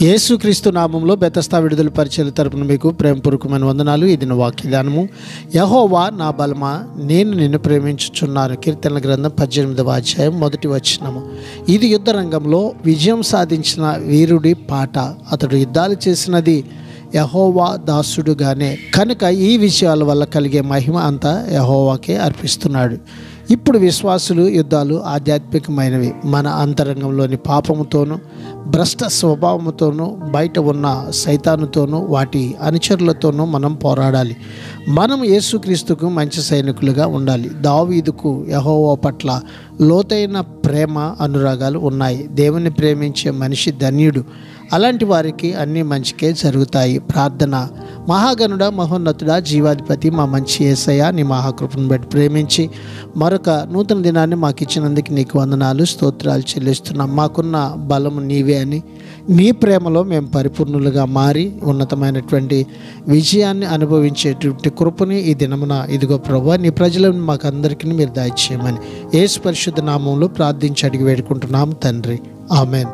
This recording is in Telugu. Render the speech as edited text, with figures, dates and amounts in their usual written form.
యేసుక్రీస్తు నామంలో బెతస్తా విడుదల పరిచయాల తరపున మీకు ప్రేమపూర్వకమైన వందనాలు. ఇది నా వాక్యదానము. యెహోవా నా బలమా, నేను నిన్ను ప్రేమించుచున్నాను. కీర్తనల గ్రంథం 18వ అధ్యాయం 1వ వచనము. ఇది యుద్ధ రంగంలో విజయం సాధించిన వీరుడి పాట. అతడు యుద్ధాలు చేసినది యెహోవా దాసుడుగానే కనుక ఈ విషయాల వల్ల కలిగే మహిమ అంతా యెహోవాకే అర్పిస్తున్నాడు. ఇప్పుడు విశ్వాసులు యుద్ధాలు ఆధ్యాత్మికమైనవి. మన అంతరంగంలోని పాపముతోనూ భ్రష్ట స్వభావముతోనూ బయట ఉన్న సైతానుతోనూ వాటి అనుచరులతోనూ మనం పోరాడాలి. మనం యేసుక్రీస్తుకు మంచి సైనికులుగా ఉండాలి. దావీదుకు యెహోవా పట్ల లోతైన ప్రేమ అనురాగాలు ఉన్నాయి. దేవుని ప్రేమించే మనిషి ధన్యుడు. అలాంటి వారికి అన్నీ మంచికే జరుగుతాయి. ప్రార్థన. మహాగణుడా, మహోన్నతుడా, జీవాధిపతి, మా మంచి యేసయ్య, నీ మహాకృపను బట్టి ప్రేమించి మరొక నూతన దినాన్ని మాకు ఇచ్చినందుకు నీకు వందనాలు, స్తోత్రాలు చెల్లిస్తున్నాం. మాకున్న బలము నీవే అని, నీ ప్రేమలో మేము పరిపూర్ణులుగా మారి ఉన్నతమైనటువంటి విజయాన్ని అనుభవించేటువంటి కృపని ఈ దినమున ఇదిగో ప్రభువా, నీ ప్రజలను మాకు అందరికీ మీరు దయచేయమని యేసు పరిశుద్ధ నామంలో ప్రార్థించి అడిగి వేడుకుంటున్నాం తండ్రి. ఆమెన్.